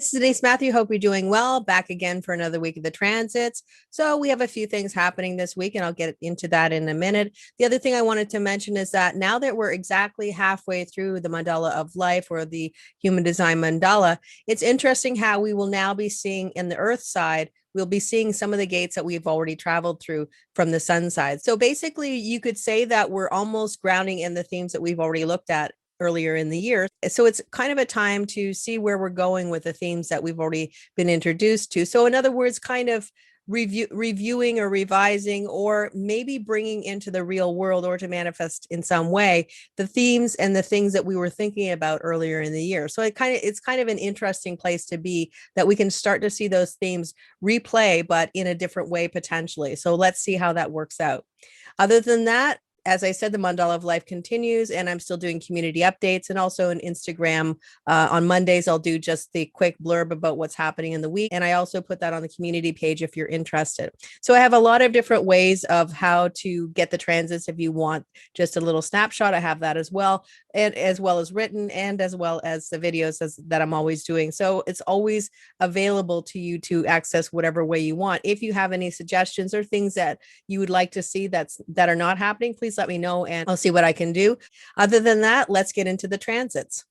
This is Denise Matthew. Hope you're doing well. Back again for another week of the transits. So we have a few things happening this week, and I'll get into that in a minute. The other thing I wanted to mention is that now that we're exactly halfway through the mandala of life, or the human design mandala, it's interesting how we will now be seeing in the earth side, we'll be seeing some of the gates that we've already traveled through from the sun side. So basically, you could say that we're almost grounding in the themes that we've already looked at earlier in the year. So it's kind of a time to see where we're going with the themes that we've already been introduced to. So in other words, kind of reviewing or revising, or maybe bringing into the real world, or to manifest in some way, the themes and the things that we were thinking about earlier in the year. So it's kind of an interesting place to be, that we can start to see those themes replay, but in a different way potentially. So let's see how that works out. Other than that, as I said, the mandala of life continues, and I'm still doing community updates, and also an Instagram. On Mondays, I'll do just the quick blurb about what's happening in the week. And I also put that on the community page if you're interested. So I have a lot of different ways of how to get the transits. If you want just a little snapshot, I have that as well, and as well as written, and as well as the videos that I'm always doing. So it's always available to you to access whatever way you want. If you have any suggestions or things that you would like to see that are not happening, please let me know and I'll see what I can do. Other than that, let's get into the transits.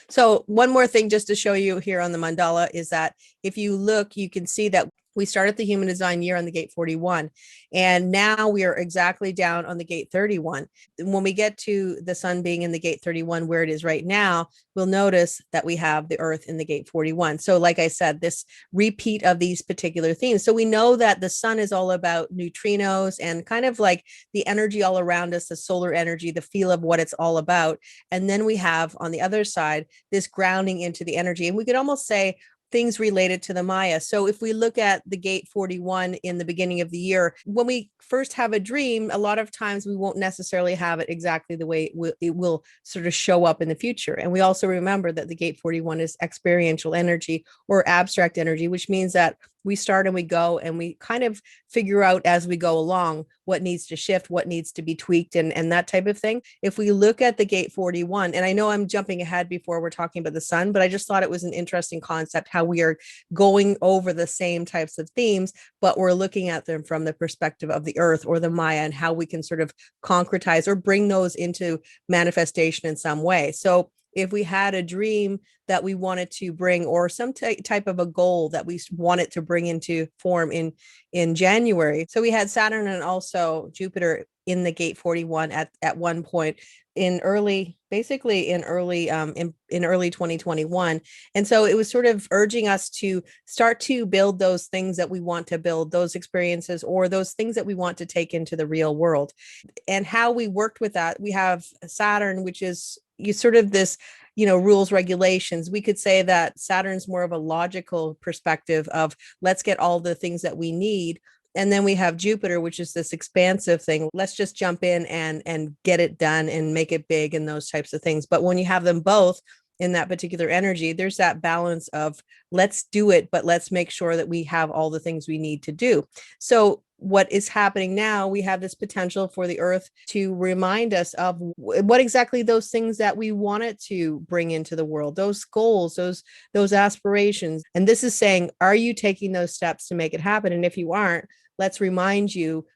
So one more thing just to show you here on the mandala is that if you look, you can see that we started the human design year on the gate 41, and now we are exactly down on the gate 31. When we get to the sun being in the gate 31, where it is right now, we'll notice that we have the earth in the gate 41. So like I said, this repeat of these particular themes. So we know that the sun is all about neutrinos and kind of like the energy all around us, the solar energy, the feel of what it's all about. And then we have on the other side, this grounding into the energy. And we could almost say things related to the Maya. So if we look at the gate 41 in the beginning of the year, when we first have a dream, a lot of times we won't necessarily have it exactly the way it will sort of show up in the future. And we also remember that the gate 41 is experiential energy, or abstract energy, which means that we start and we go, and we kind of figure out as we go along what needs to shift, what needs to be tweaked, and that type of thing. If we look at the gate 41, and I know I'm jumping ahead before we're talking about the sun, but I just thought it was an interesting concept how we are going over the same types of themes, but we're looking at them from the perspective of the earth or the Maya, and how we can sort of concretize or bring those into manifestation in some way. So if we had a dream that we wanted to bring, or some type of a goal that we wanted to bring into form in January. So we had Saturn and also Jupiter in the gate 41 at one point in early 2021. And so it was sort of urging us to start to build those things that we want to build, those experiences, or those things that we want to take into the real world. And how we worked with that, we have Saturn, which is sort of this, rules, regulations. We could say that Saturn's more of a logical perspective of let's get all the things that we need. And then we have Jupiter, which is this expansive thing. Let's just jump in and get it done and make it big, and those types of things. But when you have them both in that particular energy, there's that balance of let's do it, but let's make sure that we have all the things we need to do. So what is happening now, we have this potential for the earth to remind us of what exactly those things that we wanted to bring into the world, those goals, those aspirations. And this is saying, are you taking those steps to make it happen? And if you aren't, let's remind you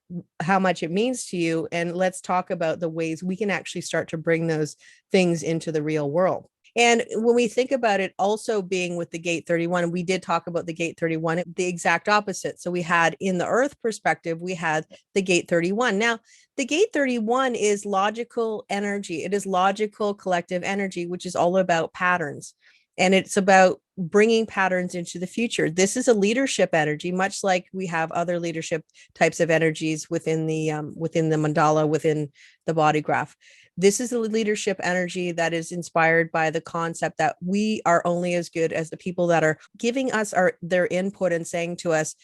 how much it means to you. And let's talk about the ways we can actually start to bring those things into the real world. And when we think about it also being with the gate 31, we did talk about the gate 31, the exact opposite. So we had, in the earth perspective, we had the gate 31. Now, the gate 31 is logical energy. It is logical collective energy, which is all about patterns. And it's about bringing patterns into the future. This is a leadership energy, much like we have other leadership types of energies within the mandala, within the body graph. This is a leadership energy that is inspired by the concept that we are only as good as the people that are giving us their input and saying to us,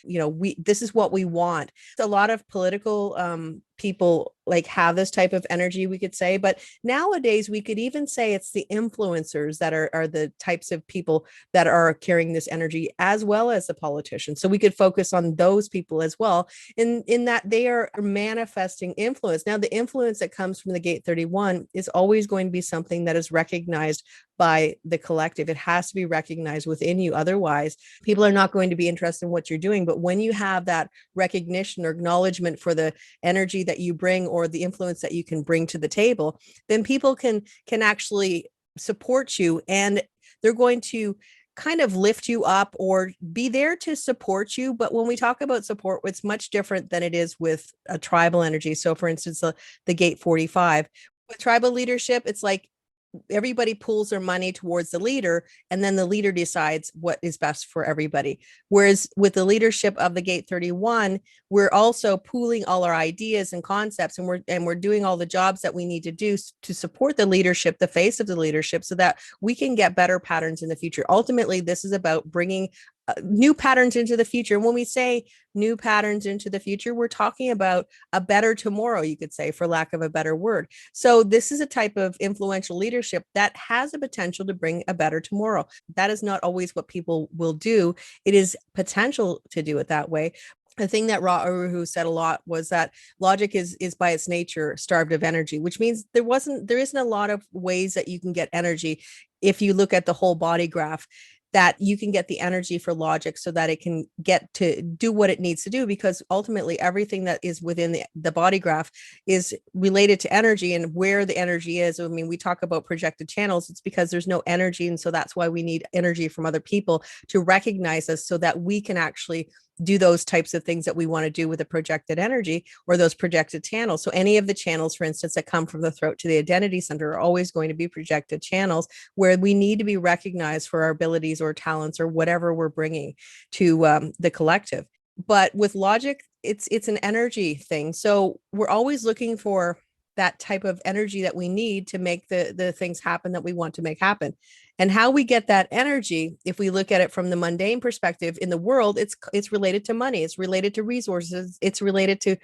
this is what we want. A lot of political people like have this type of energy, we could say, but nowadays we could even say it's the influencers that are the types of people that are carrying this energy, as well as the politicians. So we could focus on those people as well, in that they are manifesting influence. Now, the influence that comes from the gate 31 is always going to be something that is recognized by the collective. It has to be recognized within you. Otherwise, people are not going to be interested in what you're doing. But when you have that recognition or acknowledgement for the energy that you bring or the influence that you can bring to the table, then people can actually support you, and they're going to kind of lift you up or be there to support you. But when we talk about support, it's much different than it is with a tribal energy. So for instance, the gate 45 with tribal leadership, it's like everybody pulls their money towards the leader, and then the leader decides what is best for everybody. Whereas with the leadership of the gate 31, we're also pooling all our ideas and concepts, and we're doing all the jobs that we need to do to support the leadership, the face of the leadership, so that we can get better patterns in the future. Ultimately, this is about bringing new patterns into the future. When we say new patterns into the future, we're talking about a better tomorrow, you could say, for lack of a better word. So this is a type of influential leadership that has a potential to bring a better tomorrow. That is not always what people will do. It is potential to do it that way. The thing that Ra Uru said a lot was that logic is by its nature starved of energy, which means there isn't a lot of ways that you can get energy. If you look at the whole body graph, that you can get the energy for logic so that it can get to do what it needs to do, because ultimately everything that is within the body graph is related to energy and where the energy is. I mean, we talk about projected channels, it's because there's no energy, and so that's why we need energy from other people to recognize us so that we can actually do those types of things that we want to do with the projected energy or those projected channels. So any of the channels, for instance, that come from the throat to the identity center are always going to be projected channels where we need to be recognized for our abilities or talents or whatever we're bringing to the collective. But with logic, it's an energy thing. So we're always looking for that type of energy that we need to make the things happen that we want to make happen. And how we get that energy, if we look at it from the mundane perspective in the world, it's related to money, it's related to resources, it's related to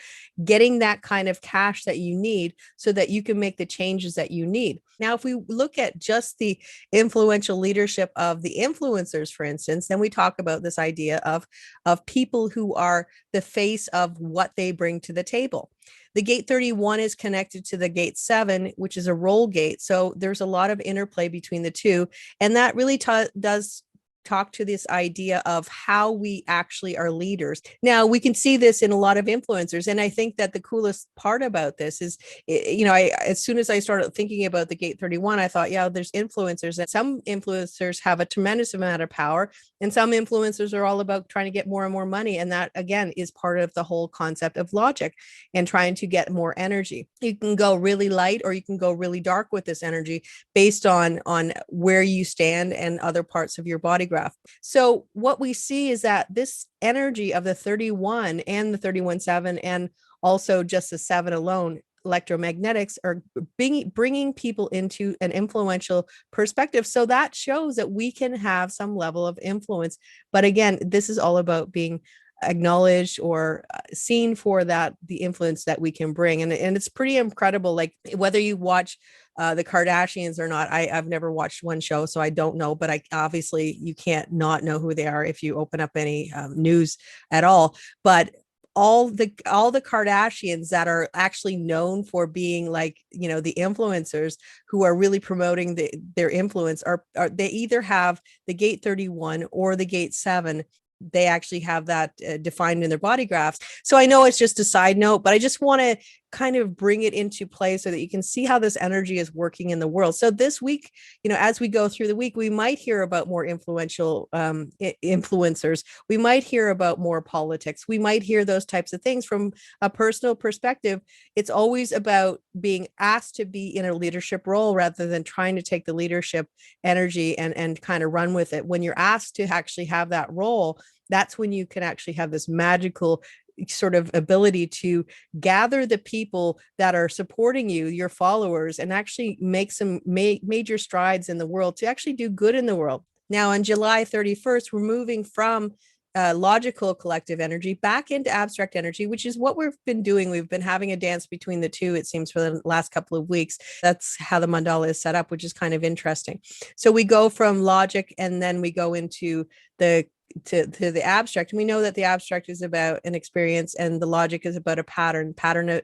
getting that kind of cash that you need so that you can make the changes that you need. Now, if we look at just the influential leadership of the influencers, for instance, then we talk about this idea of people who are the face of what they bring to the table. The gate 31 is connected to the gate 7, which is a roll gate. So there's a lot of interplay between the two. And that really does talk to this idea of how we actually are leaders. Now, we can see this in a lot of influencers. And I think that the coolest part about this is, as soon as I started thinking about the gate 31, I thought, yeah, there's influencers, and some influencers have a tremendous amount of power. And some influencers are all about trying to get more and more money. And that, again, is part of the whole concept of logic and trying to get more energy. You can go really light or you can go really dark with this energy based on where you stand and other parts of your body graph. So what we see is that this energy of the 31 and the 31-7 and also just the 7 alone, electromagnetics, are bringing people into an influential perspective. So that shows that we can have some level of influence. But again, this is all about being acknowledged or seen for that, the influence that we can bring. And it's pretty incredible. Like whether you watch the Kardashians or not, I've never watched one show, so I don't know, but I obviously you can't not know who they are if you open up any news at all. But all the Kardashians that are actually known for being like, the influencers who are really promoting their influence are they either have the gate 31 or the gate 7. They actually have that defined in their body graphs. So I know it's just a side note, but I just want to kind of bring it into play so that you can see how this energy is working in the world. So this week, as we go through the week, we might hear about more influential influencers. We might hear about more politics. We might hear those types of things from a personal perspective. It's always about being asked to be in a leadership role rather than trying to take the leadership energy and kind of run with it. When you're asked to actually have that role, that's when you can actually have this magical sort of ability to gather the people that are supporting you, your followers, and actually make some major strides in the world to actually do good in the world. Now, on July 31st, we're moving from logical collective energy back into abstract energy, which is what we've been doing. We've been having a dance between the two, it seems, for the last couple of weeks. That's how the mandala is set up, which is kind of interesting. So we go from logic and then we go into the to the abstract. And we know that the abstract is about an experience and the logic is about a pattern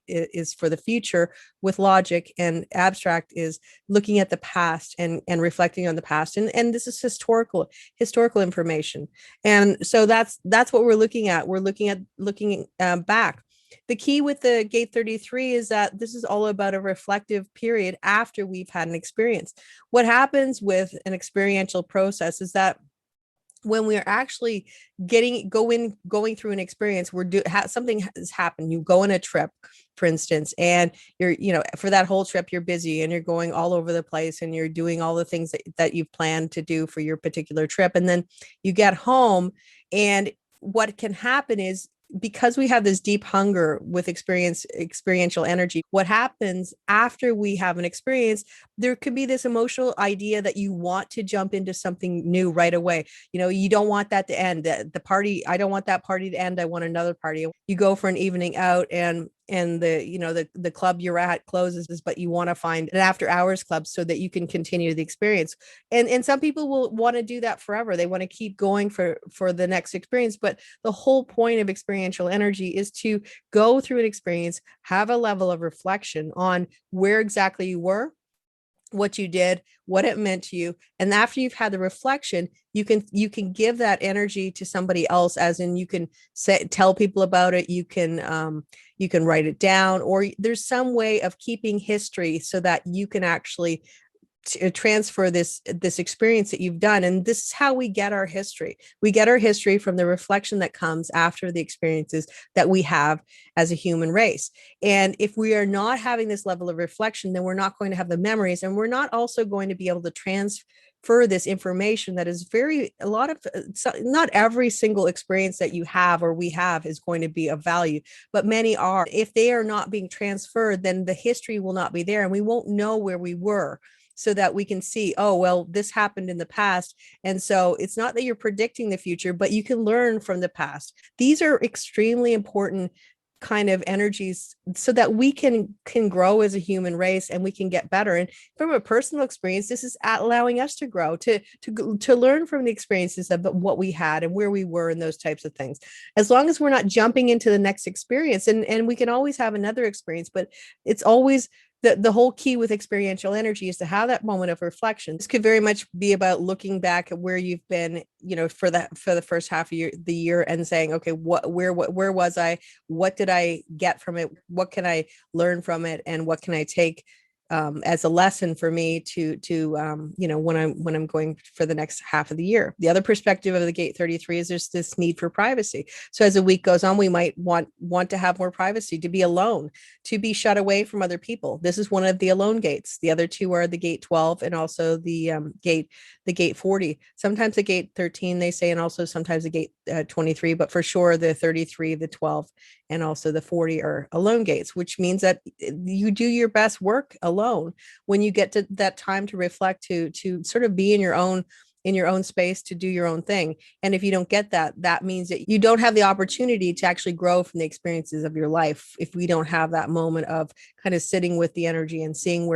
is for the future with logic, and abstract is looking at the past and reflecting on the past, and this is historical information. And so that's what we're looking at. We're looking back. The key with the gate 33 is that this is all about a reflective period after we've had an experience. What happens with an experiential process is that when we're actually going through an experience, something has happened. You go on a trip, for instance, and for that whole trip you're busy and you're going all over the place and you're doing all the things that you've planned to do for your particular trip, and then you get home, and what can happen is, because we have this deep hunger with experiential energy, what happens after we have an experience, there could be this emotional idea that you want to jump into something new right away. You don't want that to end. The party, I don't want that party to end. I want another party. You go for an evening out, and the club you're at closes, but you want to find an after hours club so that you can continue the experience. And some people will want to do that forever. They want to keep going for the next experience. But the whole point of experiential energy is to go through an experience, have a level of reflection on where exactly you were, what you did, what it meant to you. And after you've had the reflection, you can give that energy to somebody else, as in you can tell people about it. You can write it down, or there's some way of keeping history so that you can actually transfer this experience that you've done. And this is how we get our history. We get our history from the reflection that comes after the experiences that we have as a human race. And if we are not having this level of reflection, then we're not going to have the memories, and we're not also going to be able to transfer this information that is not every single experience that you have or we have is going to be of value, but many are. If they are not being transferred, then the history will not be there, and we won't know where we were, so that we can see, oh, well, this happened in the past. And so it's not that you're predicting the future, but you can learn from the past. These are extremely important kind of energies so that we can grow as a human race, and we can get better. And from a personal experience, this is allowing us to grow, to learn from the experiences of what we had and where we were and those types of things. As long as we're not jumping into the next experience, and we can always have another experience, but it's always the whole key with experiential energy is to have that moment of reflection. This could very much be about looking back at where you've been, for the first half of the year, and saying, okay, where was I? What did I get from it? What can I learn from it? And what can I take as a lesson for me to when I'm going for the next half of the year. The other perspective of the gate 33 is there's this need for privacy. So as the week goes on, we might want to have more privacy, to be alone, to be shut away from other people. This is one of the alone gates. The other two are the gate 12 and also the gate 40. Sometimes the gate 13 they say, and also sometimes the gate 23, but for sure the 33, the 12, and also the 40 are alone gates, which means that you do your best work alone when you get to that time to reflect, to sort of be in your own space, to do your own thing. And if you don't get that, that means that you don't have the opportunity to actually grow from the experiences of your life. If we don't have that moment of kind of sitting with the energy and seeing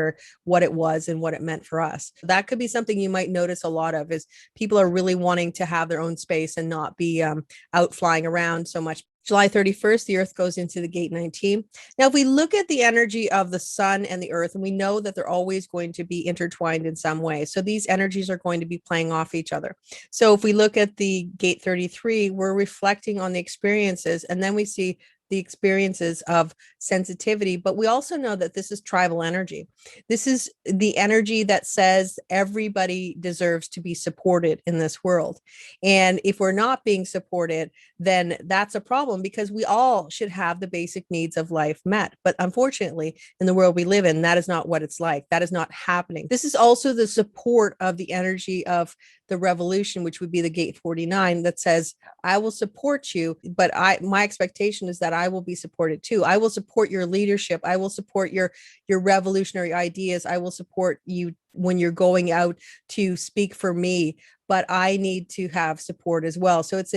what it was and what it meant for us. That could be something you might notice a lot of, is people are really wanting to have their own space and not be out flying around so much. July 31st, the Earth goes into the gate 19. Now, if we look at the energy of the sun and the Earth, and we know that they're always going to be intertwined in some way. So these energies are going to be playing off each other. So if we look at the gate 33, we're reflecting on the experiences, and then we see the experiences of sensitivity, but we also know that this is tribal energy. This is the energy that says everybody deserves to be supported in this world. And if we're not being supported, then that's a problem, because we all should have the basic needs of life met. But unfortunately, in the world we live in, that is not what it's like. That is not happening. This is also the support of the energy of the revolution, which would be the gate 49, that says, I will support you, but my expectation is that I will be supported too. I will support your leadership. I will support your revolutionary ideas. I will support you when you're going out to speak for me, but I need to have support as well. So it's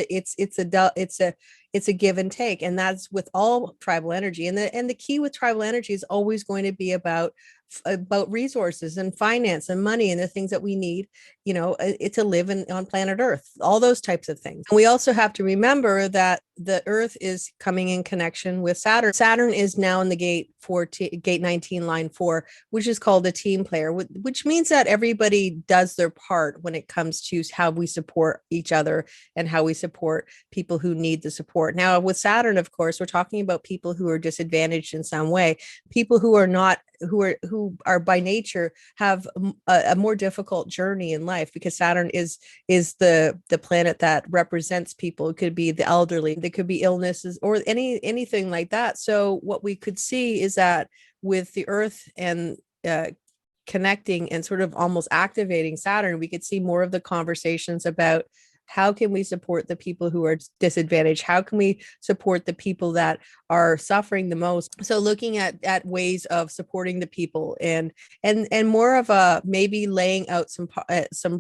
a give and take, and that's with all tribal energy. And the key with tribal energy is always going to be about resources and finance and money and the things that we need, to live on planet Earth, all those types of things. And we also have to remember that the Earth is coming in connection with Saturn. Saturn is now in the gate 19, line 4, which is called a team player, which means that everybody does their part when it comes to how we support each other and how we support people who need the support. Now, with Saturn, of course, we're talking about people who are disadvantaged in some way, people who are not who are by nature have a more difficult journey in life, because Saturn is the planet that represents people. It could be the elderly, there could be illnesses, or anything like that. So what we could see is that with the Earth and connecting and sort of almost activating Saturn, we could see more of the conversations about how can we support the people who are disadvantaged? How can we support the people that are suffering the most? So looking at ways of supporting the people, and more of a maybe laying out some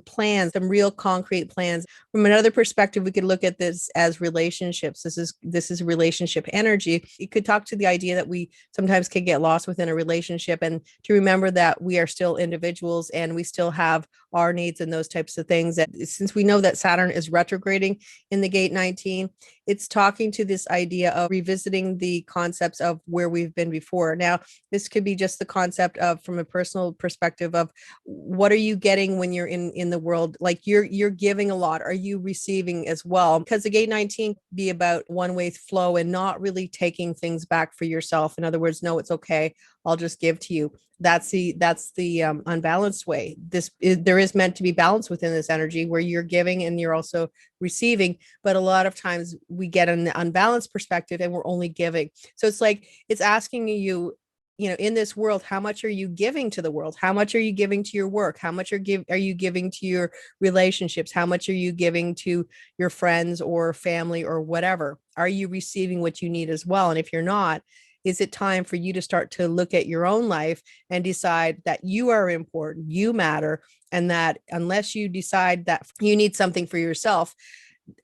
plans, some real concrete plans. From another perspective, we could look at this as relationships. This is relationship energy. You could talk to the idea that we sometimes can get lost within a relationship, and to remember that we are still individuals and we still have our needs and those types of things. That since we know that Saturn is retrograding in the gate 19, it's talking to this idea of revisiting the concepts of where we've been before. Now, this could be just the concept of, from a personal perspective, of what are you getting when you're in the world? Like you're giving a lot. Are you receiving as well? Because the gate 19 be about one-way flow and not really taking things back for yourself. In other words, no, it's okay, I'll just give to you. That's the unbalanced way. There is meant to be balance within this energy where you're giving and you're also receiving, but a lot of times we get an unbalanced perspective and we're only giving. So it's like it's asking you, in this world, how much are you giving to the world? How much are you giving to your work? How much are you giving to your relationships? How much are you giving to your friends or family or whatever? Are you receiving what you need as well? And if you're not, is it time for you to start to look at your own life and decide that you are important, you matter, and that unless you decide that you need something for yourself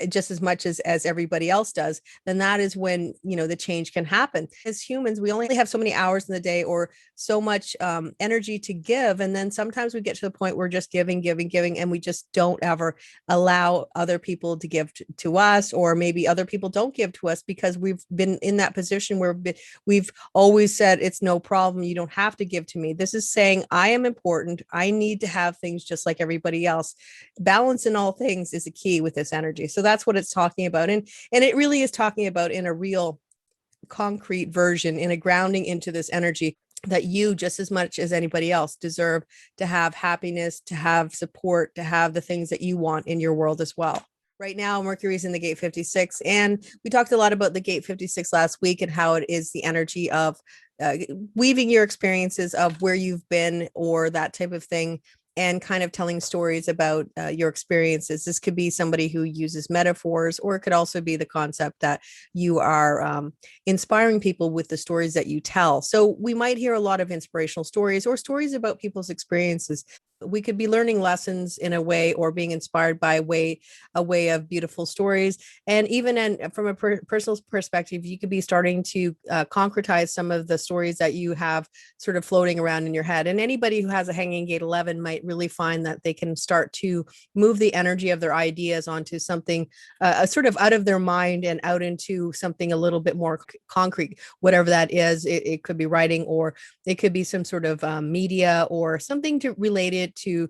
just as much as everybody else does, then that is when the change can happen. As humans, we only have so many hours in the day or so much energy to give, and then sometimes we get to the point where we're just giving, and we just don't ever allow other people to give to us, or maybe other people don't give to us because we've been in that position where we've always said it's no problem, you don't have to give to me. This is saying I am important, I need to have things just like everybody else. Balance in all things is a key with this energy. So that's what it's talking about. And it really is talking about in a real concrete version, in a grounding into this energy, that you, just as much as anybody else, deserve to have happiness, to have support, to have the things that you want in your world as well. Right now, Mercury's in the gate 56, and we talked a lot about the gate 56 last week and how it is the energy of weaving your experiences of where you've been or that type of thing, and kind of telling stories about your experiences. This could be somebody who uses metaphors, or it could also be the concept that you are inspiring people with the stories that you tell. So we might hear a lot of inspirational stories or stories about people's experiences. We could be learning lessons in a way, or being inspired by a way of beautiful stories. And even from a personal perspective, you could be starting to concretize some of the stories that you have sort of floating around in your head. And anybody who has a hanging gate 11 might really find that they can start to move the energy of their ideas onto something sort of out of their mind and out into something a little bit more concrete, whatever that is. It could be writing, or it could be some sort of media, or something related to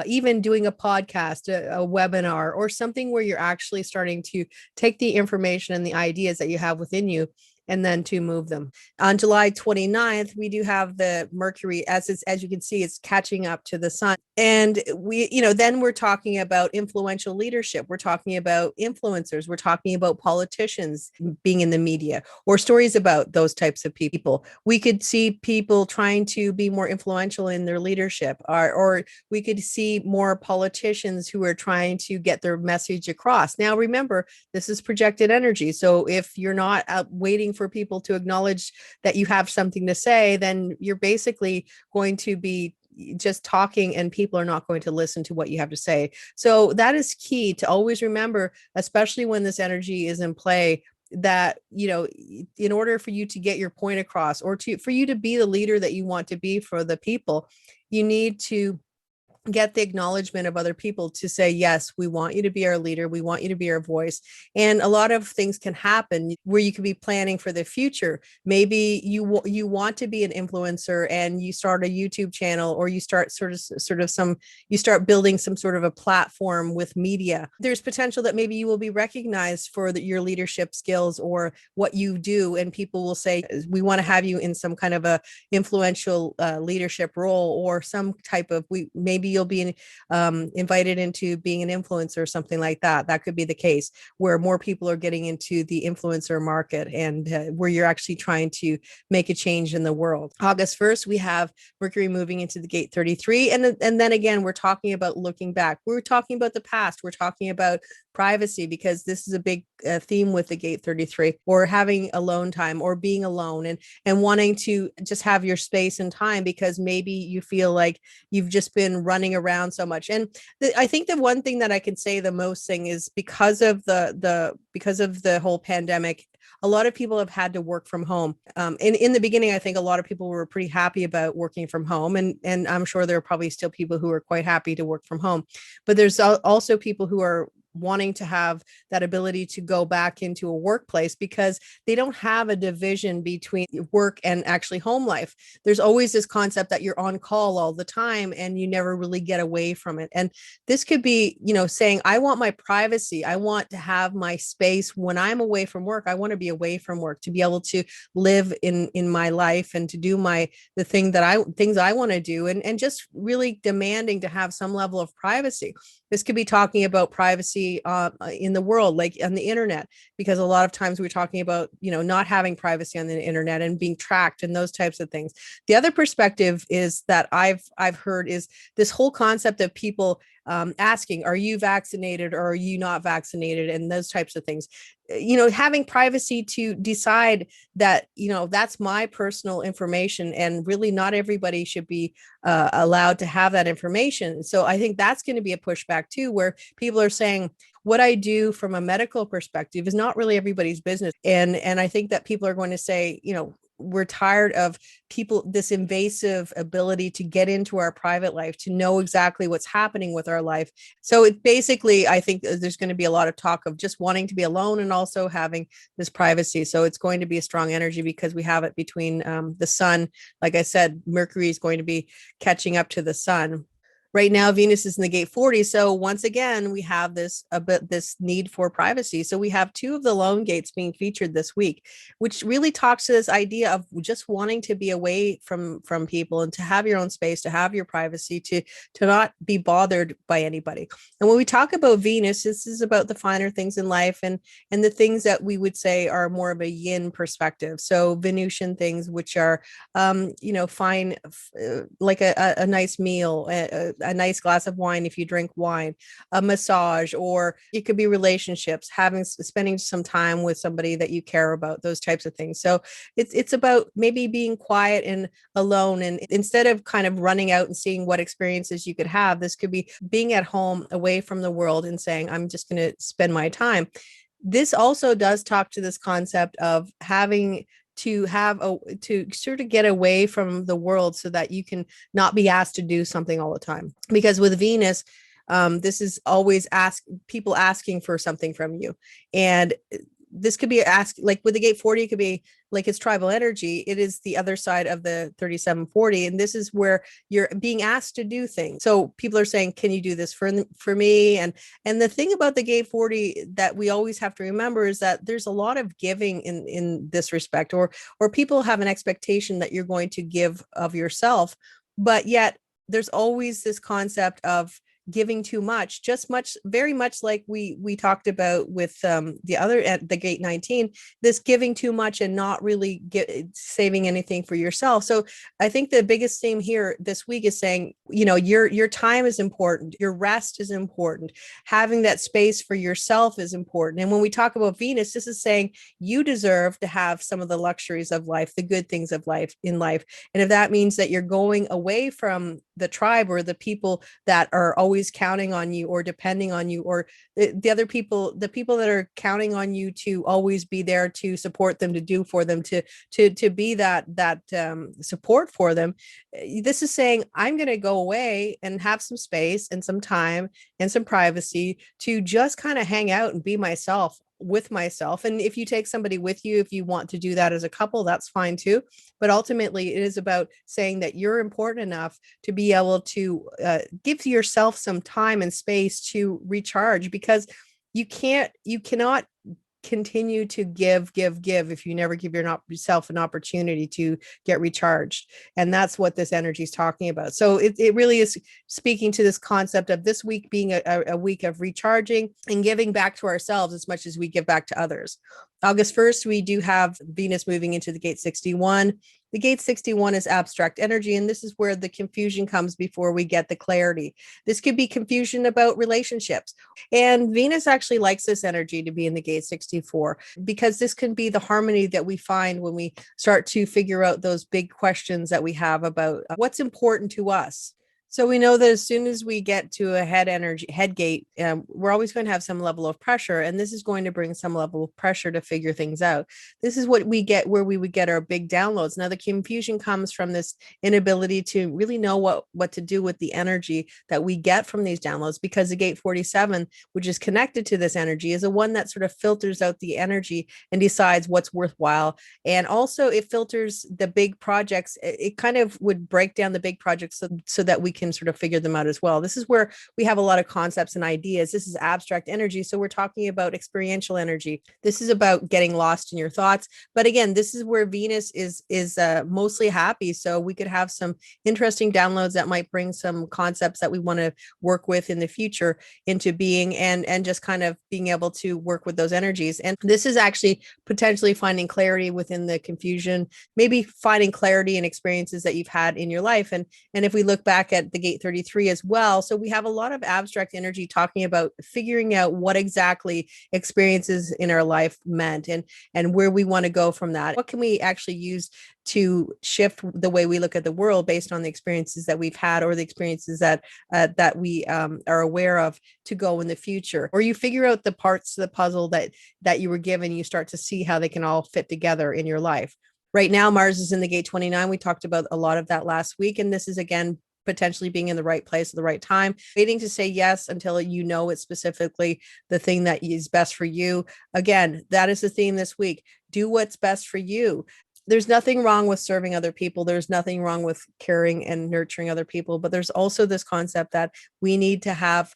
even doing a podcast, a webinar, or something where you're actually starting to take the information and the ideas that you have within you and then to move them. On July 29th, we do have the Mercury, as you can see, it's catching up to the sun. And then we're talking about influential leadership. We're talking about influencers. We're talking about politicians being in the media, or stories about those types of people. We could see people trying to be more influential in their leadership, or we could see more politicians who are trying to get their message across. Now, remember, this is projected energy. So if you're not waiting for people to acknowledge that you have something to say, then you're basically going to be just talking and people are not going to listen to what you have to say. So that is key to always remember, especially when this energy is in play, that in order for you to get your point across, or to for you to be the leader that you want to be for the people, you need to get the acknowledgement of other people to say, yes, we want you to be our leader, we want you to be our voice. And a lot of things can happen where you could be planning for the future. Maybe you want to be an influencer and you start a YouTube channel, or you start you start building some sort of a platform with media. There's potential that maybe you will be recognized for your leadership skills or what you do, and people will say, we want to have you in some kind of a influential leadership role, or some type of, maybe you'll be invited into being an influencer or something like that. That could be the case where more people are getting into the influencer market, and where you're actually trying to make a change in the world. August 1st, we have Mercury moving into the gate 33. And then again, we're talking about looking back. We're talking about the past. We're talking about privacy, because this is a big theme with the gate 33, or having alone time, or being alone, and wanting to just have your space and time, because maybe you feel like you've just been running around so much. And I think the one thing that I can say the most thing is, because of the whole pandemic, a lot of people have had to work from home. In the beginning, I think a lot of people were pretty happy about working from home, and I'm sure there are probably still people who are quite happy to work from home. But there's also people who are wanting to have that ability to go back into a workplace, because they don't have a division between work and actually home life. There's always this concept that you're on call all the time and you never really get away from it. And this could be, saying, I want my privacy. I want to have my space when I'm away from work. I want to be away from work, to be able to live in my life, and to do the things I want to do, and just really demanding to have some level of privacy. This could be talking about privacy in the world, like on the internet, because a lot of times we're talking about, not having privacy on the internet and being tracked and those types of things. The other perspective is that I've heard is this whole concept of people asking, are you vaccinated or are you not vaccinated, and those types of things. Having privacy to decide that, that's my personal information, and really not everybody should be allowed to have that information. So I think that's going to be a pushback too, where people are saying, what I do from a medical perspective is not really everybody's business. And I think that people are going to say, we're tired of this invasive ability to get into our private life, to know exactly what's happening with our life. So it basically, I think there's going to be a lot of talk of just wanting to be alone and also having this privacy. So it's going to be a strong energy, because we have it between the sun. Like I said, Mercury is going to be catching up to the sun. Right now, Venus is in the gate 40. So once again, we have this need for privacy. So we have two of the lone gates being featured this week, which really talks to this idea of just wanting to be away from people, and to have your own space, to have your privacy, to not be bothered by anybody. And when we talk about Venus, this is about the finer things in life, and the things that we would say are more of a yin perspective. So Venusian things, which are fine, like a nice meal, a nice glass of wine if you drink wine, a massage, or it could be relationships, spending some time with somebody that you care about, those types of things. So it's about maybe being quiet and alone, and instead of kind of running out and seeing what experiences you could have, this could be being at home away from the world and saying, I'm just going to spend my time. This also does talk to this concept of having to sort of get away from the world, so that you can not be asked to do something all the time. Because with Venus, this is always people asking for something from you. And this could be like with the gate 40, it could be like it's tribal energy. It is the other side of the 3740. And this is where you're being asked to do things. So people are saying, can you do this for me? And the thing about the gate 40 that we always have to remember is that there's a lot of giving in this respect, or people have an expectation that you're going to give of yourself. But yet there's always this concept of giving too much, very much like we talked about with the gate 19, this giving too much and not really saving anything for yourself. So I think the biggest theme here this week is saying, your time is important, your rest is important, having that space for yourself is important. And when we talk about Venus, this is saying you deserve to have some of the luxuries of life, the good things of life in life. And if that means that you're going away from the tribe or the people that are always counting on you or depending on you, or the other people, the people that are counting on you to always be there to support them, to do for them, to be that support for them. This is saying, I'm going to go away and have some space and some time and some privacy to just kind of hang out and be myself with myself. And if you take somebody with you, if you want to do that as a couple, that's fine too. But ultimately, it is about saying that you're important enough to be able to give yourself some time and space to recharge, because you cannot continue to give if you never give yourself an opportunity to get recharged. And that's what this energy is talking about. So it really is speaking to this concept of this week being a week of recharging and giving back to ourselves as much as we give back to others. August 1st, we do have Venus moving into the gate 61. The gate 61 is abstract energy, and this is where the confusion comes before we get the clarity. This could be confusion about relationships. And Venus actually likes this energy to be in the gate 64, because this can be the harmony that we find when we start to figure out those big questions that we have about what's important to us. So we know that as soon as we get to a head gate, we're always going to have some level of pressure, and this is going to bring some level of pressure to figure things out. This is what we get, where we would get our big downloads. Now, the confusion comes from this inability to really know what to do with the energy that we get from these downloads, because the gate 47, which is connected to this energy, is the one that sort of filters out the energy and decides what's worthwhile. And also it filters the big projects. It kind of would break down the big projects so that we can sort of figure them out as well. This is where we have a lot of concepts and ideas. This is abstract energy. So we're talking about experiential energy. This is about getting lost in your thoughts. But again, this is where Venus is mostly happy. So we could have some interesting downloads that might bring some concepts that we want to work with in the future into being, and just kind of being able to work with those energies. And this is actually potentially finding clarity within the confusion, maybe finding clarity in experiences that you've had in your life. And if we look back at the gate 33 as well, so we have a lot of abstract energy talking about figuring out what exactly experiences in our life meant, and where we want to go from that. What can we actually use to shift the way we look at the world based on the experiences that we've had, or the experiences that we are aware of, to go in the future? Or you figure out the parts of the puzzle that you were given, you start to see how they can all fit together in your life. Right now, Mars is in the gate 29. We talked about a lot of that last week, and this is again potentially being in the right place at the right time, waiting to say yes until you know it's specifically the thing that is best for you. Again, that is the theme this week. Do what's best for you. There's nothing wrong with serving other people. There's nothing wrong with caring and nurturing other people, but there's also this concept that we need to have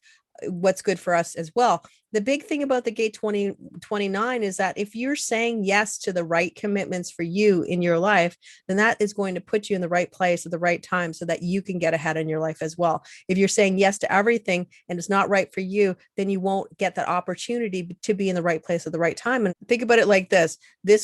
what's good for us as well. The big thing about the gate 29 is that if you're saying yes to the right commitments for you in your life, then that is going to put you in the right place at the right time so that you can get ahead in your life as well. If you're saying yes to everything and it's not right for you, then you won't get that opportunity to be in the right place at the right time. And think about it like this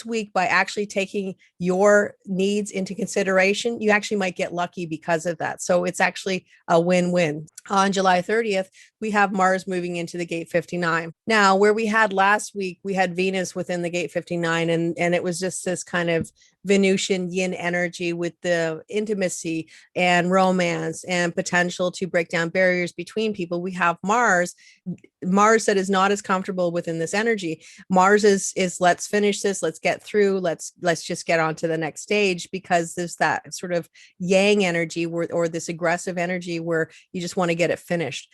week, by actually taking your needs into consideration, you actually might get lucky because of that. So it's actually a win-win. On July 30th, we have Mars moving into the gate 59. Now, where we had last week, we had Venus within the gate 59, and it was just this kind of Venusian yin energy with the intimacy and romance and potential to break down barriers between people. We have Mars that is not as comfortable within this energy. Mars is let's finish this, let's get through, let's just get on to the next stage, because there's that sort of yang energy or this aggressive energy where you just want to get it finished.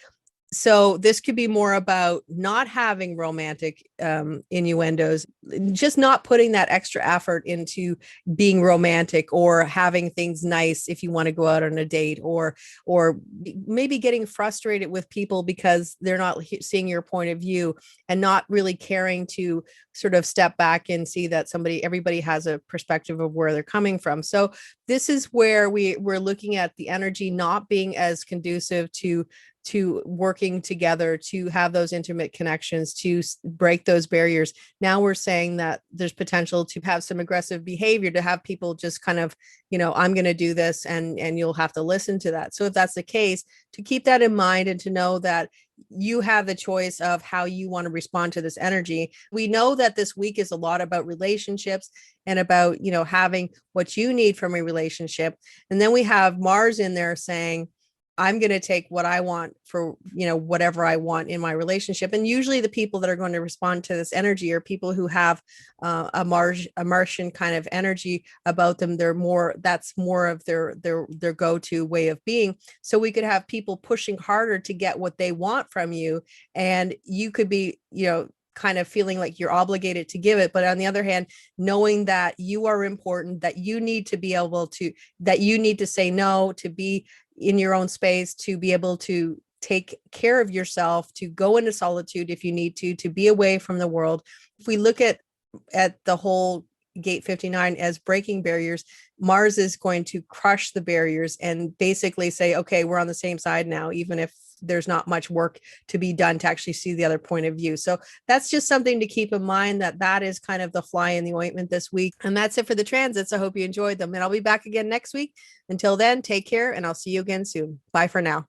So this could be more about not having romantic innuendos, just not putting that extra effort into being romantic or having things nice if you want to go out on a date, or maybe getting frustrated with people because they're not seeing your point of view and not really caring to sort of step back and see that everybody has a perspective of where they're coming from. So this is where we're looking at the energy not being as conducive to working together, to have those intimate connections, to break those barriers. Now we're saying that there's potential to have some aggressive behavior, to have people just kind of, I'm going to do this and you'll have to listen to that. So if that's the case, to keep that in mind and to know that you have the choice of how you want to respond to this energy. We know that this week is a lot about relationships and about, having what you need from a relationship. And then we have Mars in there saying, I'm going to take what I want for, whatever I want in my relationship. And usually the people that are going to respond to this energy are people who have a Martian kind of energy about them. That's more of their go-to way of being. So we could have people pushing harder to get what they want from you. And you could be, kind of feeling like you're obligated to give it. But on the other hand, knowing that you are important, that you need to be able to, that you need to say no, to be in your own space, to be able to take care of yourself, to go into solitude if you need to be away from the world. If we look at the whole gate 59 as breaking barriers, Mars is going to crush the barriers and basically say, okay, we're on the same side now, even if there's not much work to be done to actually see the other point of view. So that's just something to keep in mind, that is kind of the fly in the ointment this week. And that's it for the transits. I hope you enjoyed them, and I'll be back again next week. Until then, take care, and I'll see you again soon. Bye for now.